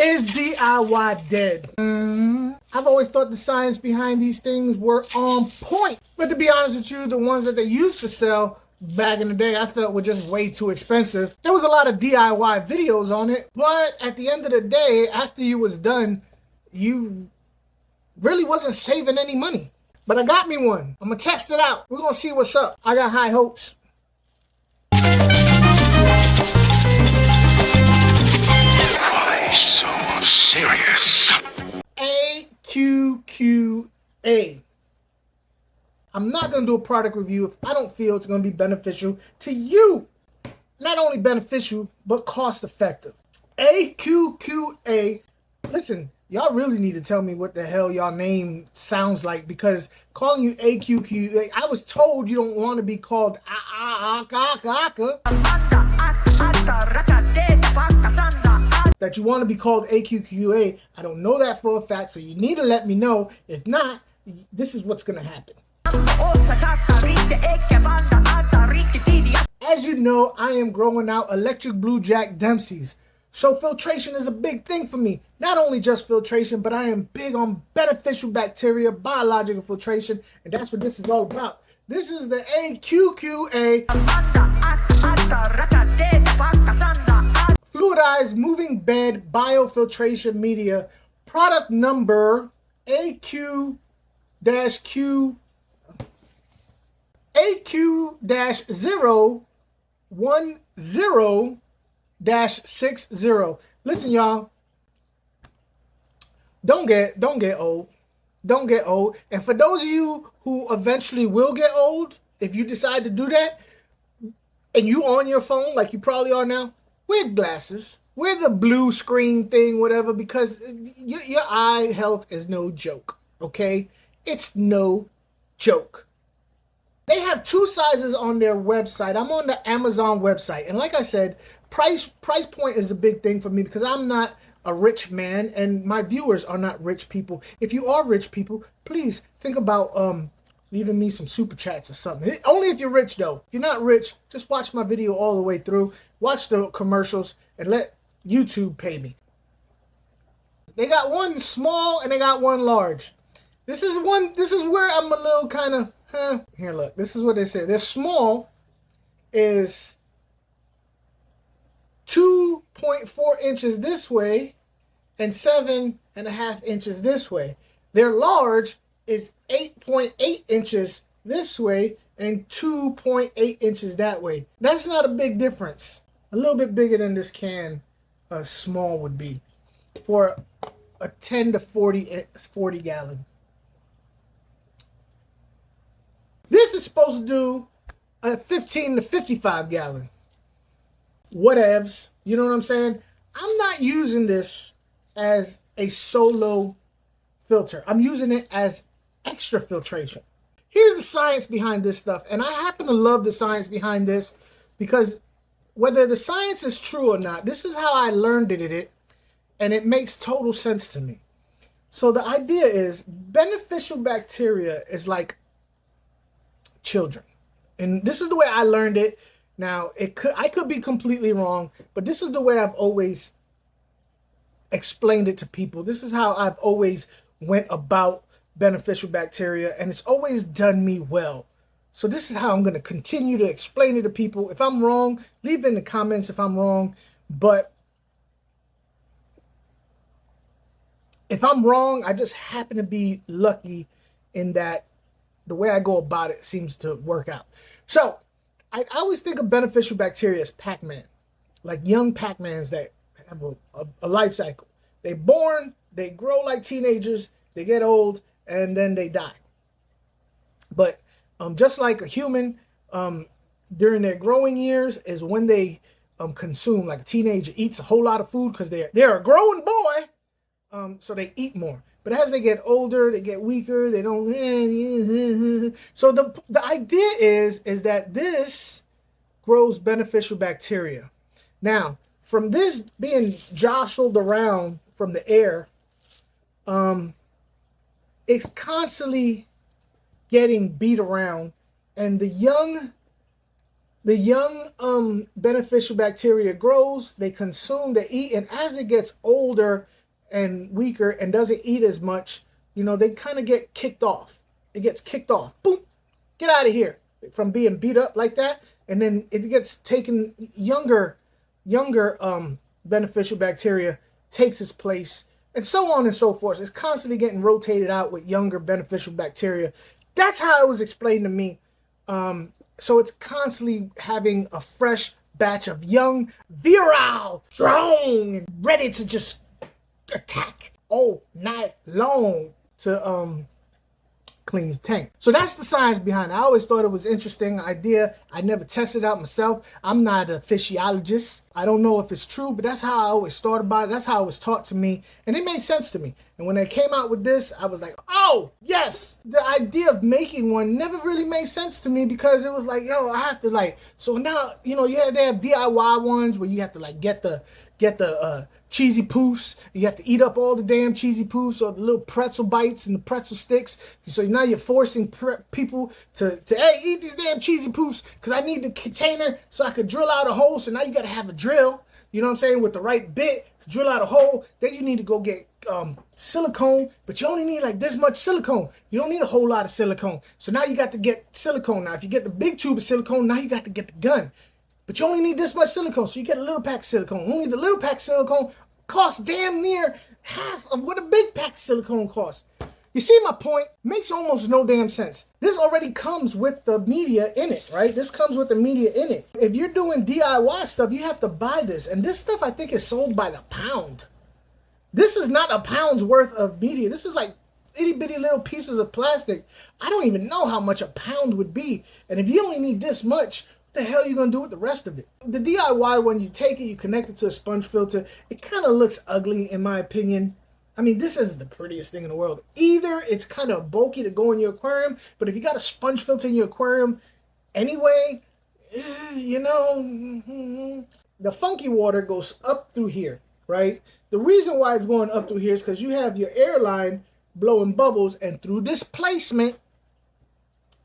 Is DIY dead? I've always thought the science behind these things were on point. But to be honest with you, the ones that they used to sell back in the day, I felt were just way too expensive. There was a lot of DIY videos on it, but at the end of the day, after you was done, you really wasn't saving any money. But I got me one. I'm gonna test it out. We're gonna see what's up. I got high hopes. Why so serious? AQUA. I'm not going to do a product review if I don't feel it's going to be beneficial to you. Not only beneficial, but cost effective. AQUA. Listen, y'all really need to tell me what the hell y'all name sounds like, because calling you AQUA, I was told you don't want to be called Aqqa. That you want to be called AQUA. I don't know that for a fact, so you need to let me know. If not, this is what's going to happen. As you know, I am growing out electric blue jack Dempseys. So filtration is a big thing for me. Not only just filtration, but I am big on beneficial bacteria, biological filtration, and that's what this is all about. This is the AQUA Fluidized moving bed biofiltration media, product number AQ-010-60. Listen, y'all. Don't get old. Don't get old. And for those of you who eventually will get old, if you decide to do that, and you on your phone like you probably are now, wear glasses. Wear the blue screen thing, whatever, because your eye health is no joke, okay? It's no joke. They have 2 sizes on their website. I'm on the Amazon website. And like I said, price point is a big thing for me because I'm not a rich man and my viewers are not rich people. If you are rich people, please think about leaving me some super chats or something. Only if you're rich, though. If you're not rich, just watch my video all the way through. Watch the commercials and let YouTube pay me. They got one small and they got one large. This is where I'm a little kind of, Here, look. This is what they say. Their small is 2.4 inches this way and 7.5 inches this way. Their large is 8.8 inches this way and 2.8 inches that way. That's not a big difference. A little bit bigger than this can small would be for a 10 to 40 gallon. This is supposed to do a 15 to 55 gallon. Whatevs. You know what I'm saying? I'm not using this as a solo filter. I'm using it as extra filtration. Here's the science behind this stuff. And I happen to love the science behind this because whether the science is true or not, this is how I learned it, and it makes total sense to me. So the idea is beneficial bacteria is like children. And this is the way I learned it. Now, I could be completely wrong, but this is the way I've always explained it to people. This is how I've always went about beneficial bacteria, and it's always done me well. So this is how I'm going to continue to explain it to people. If I'm wrong, leave in the comments if I'm wrong. But if I'm wrong, I just happen to be lucky in that the way I go about it seems to work out. So I always think of beneficial bacteria as Pac-Man, like young Pac-Mans that have a life cycle. They're born, they grow like teenagers, they get old, and then they die. But just like a human, during their growing years is when they consume, like a teenager eats a whole lot of food because they're a growing boy, so they eat more. But as they get older, they get weaker. They don't. So the idea is that this grows beneficial bacteria. Now, from this being jostled around from the air, it's constantly getting beat around, and the young The young beneficial bacteria grows, they consume, they eat, and as it gets older and weaker and doesn't eat as much, you know, they kind of get kicked off. It gets kicked off. Boom, get out of here from being beat up like that. And then it gets taken, younger beneficial bacteria takes its place, and so on and so forth. It's constantly getting rotated out with younger beneficial bacteria. That's how it was explained to me. So it's constantly having a fresh batch of young, virile, strong, and ready to just attack all night long to clean the tank. So that's the science behind it. I always thought it was an interesting idea. I never tested it out myself. I'm not a physiologist. I don't know if it's true, but that's how I always thought about it. That's how it was taught to me, and it made sense to me. And when they came out with this, I was like, oh, yes. The idea of making one never really made sense to me, because it was like, yo, I have to like, so now, you know, yeah, they have DIY ones where you have to like get the cheesy poofs. You have to eat up all the damn cheesy poofs or the little pretzel bites and the pretzel sticks. So now you're forcing people to hey, eat these damn cheesy poofs because I need the container so I could drill out a hole. So now you got to have a drill, you know what I'm saying, with the right bit to drill out a hole. Then you need to go get silicone, but you only need like this much silicone. You don't need a whole lot of silicone. So now you got to get silicone. Now if you get the big tube of silicone, now you got to get the gun. But you only need this much silicone, so you get a little pack of silicone. Only the little pack of silicone costs damn near half of what a big pack of silicone costs. You see my point? Makes almost no damn sense. This already comes with the media in it, right? This comes with the media in it. If you're doing DIY stuff, you have to buy this. And this stuff, I think, is sold by the pound. This is not a pound's worth of media. This is like itty bitty little pieces of plastic. I don't even know how much a pound would be. And if you only need this much, what the hell are you going to do with the rest of it? The DIY one, you take it, you connect it to a sponge filter. It kind of looks ugly, in my opinion. I mean, this isn't the prettiest thing in the world. Either it's kind of bulky to go in your aquarium, but if you got a sponge filter in your aquarium anyway, you know, the funky water goes up through here, right? The reason why it's going up through here is because you have your airline blowing bubbles, and through displacement,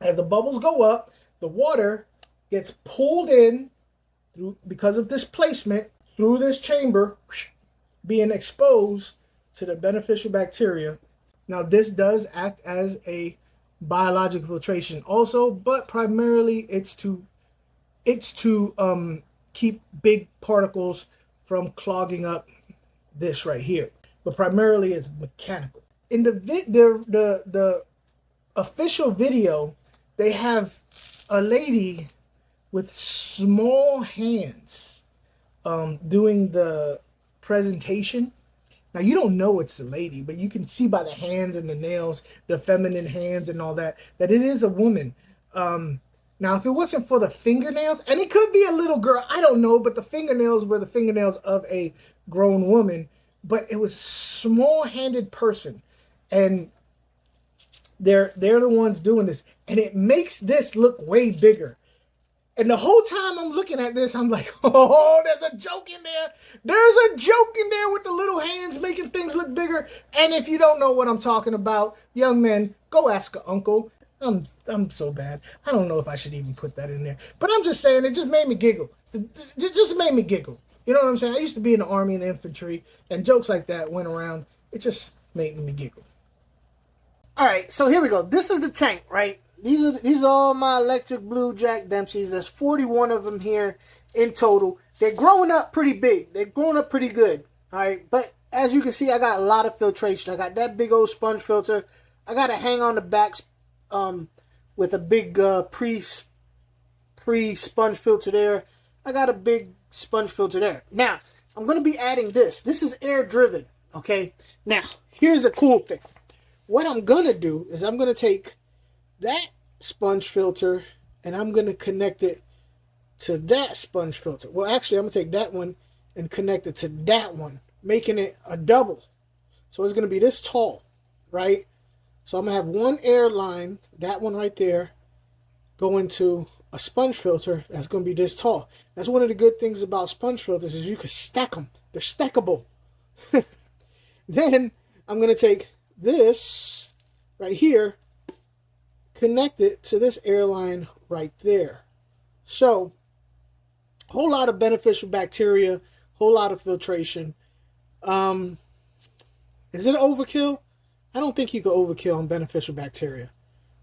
as the bubbles go up, the water gets pulled in through, because of displacement, through this chamber, being exposed to the beneficial bacteria. Now this does act as a biological filtration also, but primarily it's to keep big particles from clogging up this right here. But primarily it's mechanical. In the official video, they have a lady with small hands doing the presentation. Now, you don't know it's a lady, but you can see by the hands and the nails, the feminine hands and all that, that it is a woman. Now, if it wasn't for the fingernails, and it could be a little girl, I don't know, but the fingernails were the fingernails of a grown woman, but it was a small-handed person, and they're the ones doing this, and it makes this look way bigger. And the whole time I'm looking at this, I'm like, oh, there's a joke in there. There's a joke in there with the little hands making things look bigger. And if you don't know what I'm talking about, young men, go ask an uncle. I'm so bad. I don't know if I should even put that in there. But I'm just saying, it just made me giggle. It just made me giggle. You know what I'm saying? I used to be in the Army and the infantry, and jokes like that went around. It just made me giggle. All right, so here we go. This is the tank, right? These are all my electric blue Jack Dempseys. There's 41 of them here in total. They're growing up pretty big. They're growing up pretty good. All right, but as you can see, I got a lot of filtration. I got that big old sponge filter. I got to hang on the backs with a big pre-sponge filter there. I got a big sponge filter there. Now, I'm going to be adding this. This is air driven, okay? Now, here's the cool thing. What I'm going to do is I'm going to take that sponge filter and I'm going to connect it to that sponge filter. Well, actually, I'm going to take that one and connect it to that one, making it a double. So it's going to be this tall, right? So I'm going to have one air line, that one right there, going to a sponge filter that's going to be this tall. That's one of the good things about sponge filters is you can stack them. They're stackable. Then I'm going to take this right here, connect it to this airline right there. So Whole lot of beneficial bacteria, whole lot of filtration. Is it overkill? I don't think you can overkill on beneficial bacteria.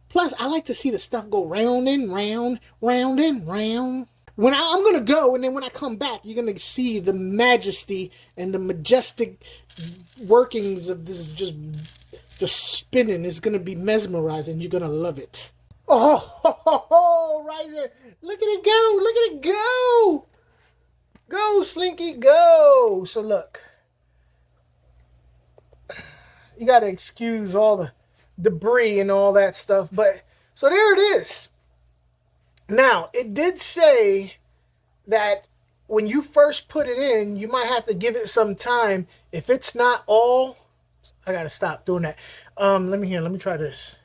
Plus, I like to see the stuff go round and round, round and round. I'm going to go, and then when I come back, you're going to see the majesty and the majestic workings of this just spinning. It's going to be mesmerizing. You're going to love it. Oh, right there. Look at it go. Look at it go. Go, Slinky, go. So look. You got to excuse all the debris and all that stuff. But so there it is. Now, it did say that when you first put it in, you might have to give it some time. If it's not all, I got to stop doing that. Let me try this.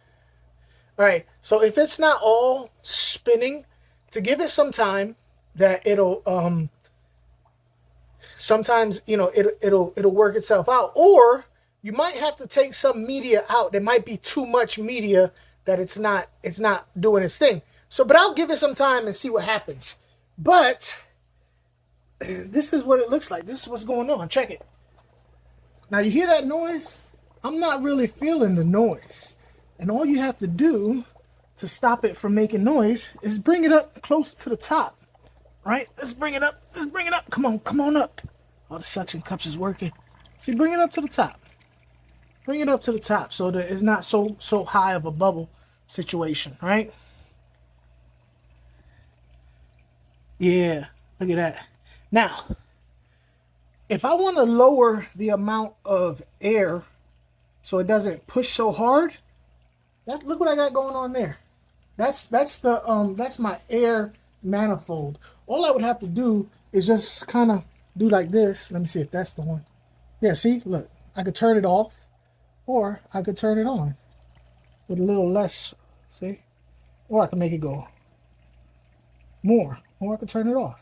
All right. So if it's not all spinning, to give it some time, that it'll, sometimes, it'll work itself out. Or you might have to take some media out. There might be too much media that it's not doing its thing. So, but I'll give it some time and see what happens. But this is what it looks like. This is what's going on. Check it. Now, you hear that noise? I'm not really feeling the noise. And all you have to do to stop it from making noise is bring it up close to the top. Right? Let's bring it up. Let's bring it up. Come on up. Oh, the suction cups is working. See, bring it up to the top. Bring it up to the top so that it's not so high of a bubble situation, right? Yeah, look at that. Now, if I want to lower the amount of air so it doesn't push so hard, look what I got going on there. That's my air manifold. All I would have to do is just kind of do like this. Let me see if that's the one. Yeah, see, look, I could turn it off or I could turn it on with a little less, see? Or I can make it go more. Or I could turn it off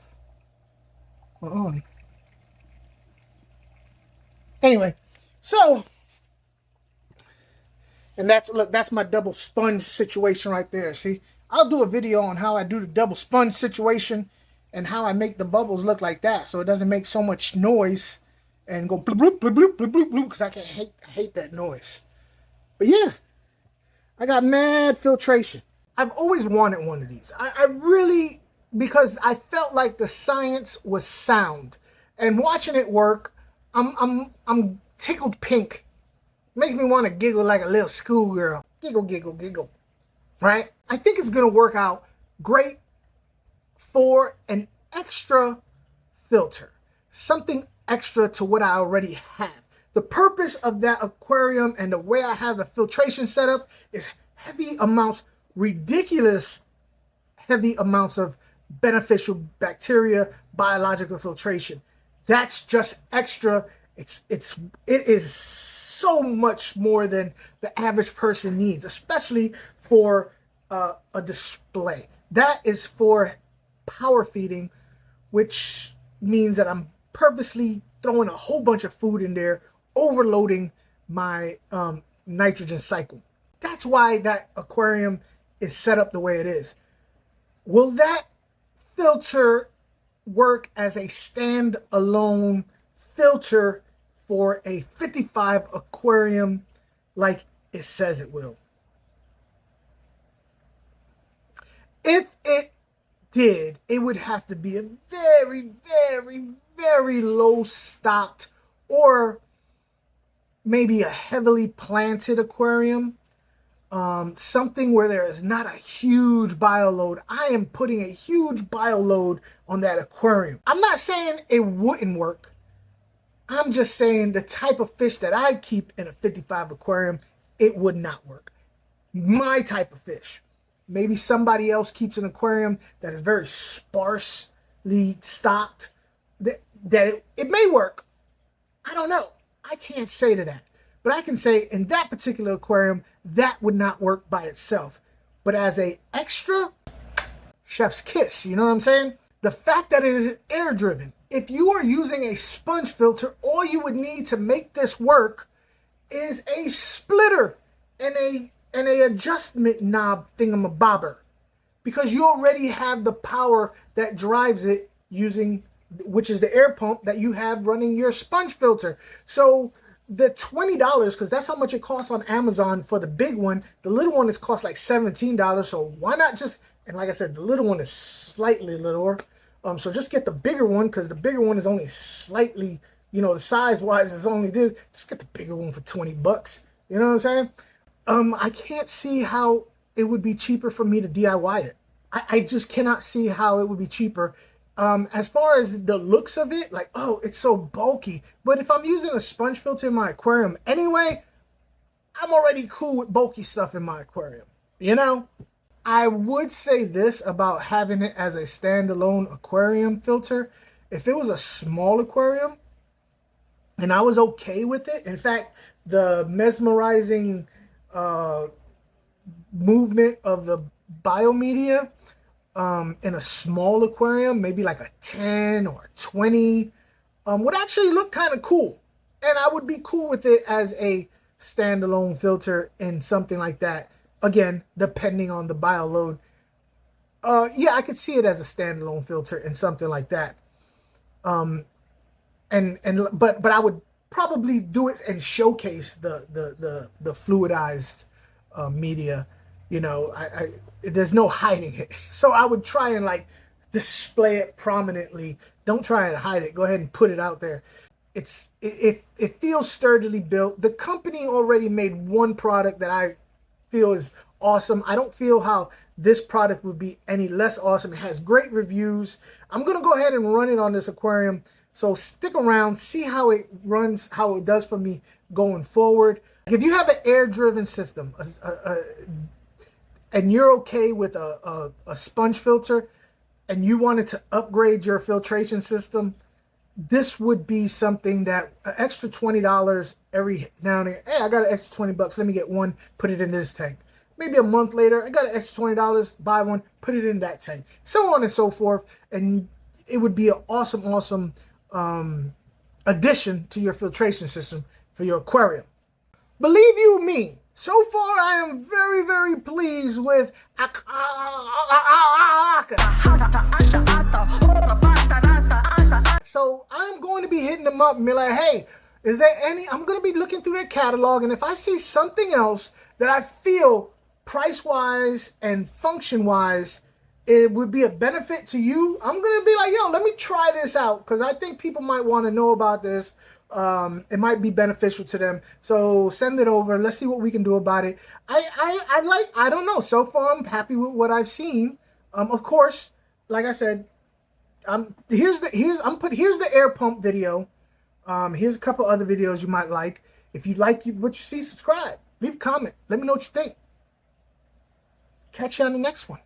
or on. Anyway, so, and that's my double sponge situation right there. See, I'll do a video on how I do the double sponge situation and how I make the bubbles look like that so it doesn't make so much noise and go bloop, bloop, bloop, bloop, bloop, bloop, bloop, because I can hate that noise. But yeah, I got mad filtration. I've always wanted one of these. I really, because I felt like the science was sound, and watching it work, I'm tickled pink. Makes me want to giggle like a little schoolgirl. Giggle, giggle, giggle. Right? I think it's gonna work out great for an extra filter, something extra to what I already have. The purpose of that aquarium and the way I have the filtration set up is heavy amounts, ridiculous heavy amounts of beneficial bacteria, biological filtration. That's just extra. It is so much more than the average person needs, especially for a display. That is for power feeding, which means that I'm purposely throwing a whole bunch of food in there, overloading my nitrogen cycle. That's why that aquarium is set up the way it is. Will that filter work as a standalone filter for a 55 aquarium like it says it will? If it did, it would have to be a very, very, very low stocked or maybe a heavily planted aquarium. Something where there is not a huge bio load. I am putting a huge bio load on that aquarium. I'm not saying it wouldn't work. I'm just saying the type of fish that I keep in a 55 aquarium, it would not work. My type of fish. Maybe somebody else keeps an aquarium that is very sparsely stocked. That it may work. I don't know. I can't say to that. But I can say in that particular aquarium, that would not work by itself. But as a extra, chef's kiss, you know what I'm saying? The fact that it is air driven. If you are using a sponge filter, all you would need to make this work is a splitter and a adjustment knob thingamabobber. Because you already have the power that drives it using, which is the air pump that you have running your sponge filter. So the $20, because that's how much it costs on Amazon for the big one. The little one is cost like $17. So why not just, and like I said, the little one is slightly littler. So just get the bigger one, because the bigger one is only slightly, you know, the size wise is only this. Just get the bigger one for $20. You know what I'm saying? I can't see how it would be cheaper for me to DIY it. I just cannot see how it would be cheaper. As far as the looks of it, like, oh, it's so bulky. But if I'm using a sponge filter in my aquarium anyway, I'm already cool with bulky stuff in my aquarium. You know? I would say this about having it as a standalone aquarium filter. If it was a small aquarium and I was okay with it, in fact, the mesmerizing movement of the biomedia in a small aquarium, maybe like a 10 or 20, would actually look kind of cool. And I would be cool with it as a standalone filter in something like that. Again, depending on the bio load. Yeah, I could see it as a standalone filter in something like that. But I would probably do it and showcase the fluidized media. You know, there's no hiding it. So I would try and like display it prominently. Don't try and hide it. Go ahead and put it out there. It feels sturdily built. The company already made one product that I feel is awesome. I don't feel how this product would be any less awesome. It has great reviews. I'm going to go ahead and run it on this aquarium. So stick around, see how it runs, how it does for me going forward. If you have an air-driven system and you're okay with a sponge filter and you wanted to upgrade your filtration system, this would be something that an extra $20 every now and then. Hey, I got an extra $20. Let me get one, put it in this tank. Maybe a month later, I got an extra $20, buy one, put it in that tank. So on and so forth. And it would be an awesome addition to your filtration system for your aquarium. Believe you me, so far I am very, very pleased with Aqqa. So I'm going to be hitting them up and be like, hey, is there any, I'm going to be looking through their catalog, and if I see something else that I feel price-wise and function-wise it would be a benefit to you, I'm going to be like, yo, let me try this out, because I think people might want to know about this. It might be beneficial to them. So send it over. Let's see what we can do about it. I don't know. So far, I'm happy with what I've seen. Of course, like I said, here's the air pump video. Here's a couple other videos you might like. If you like what you see, subscribe. Leave a comment. Let me know what you think. Catch you on the next one.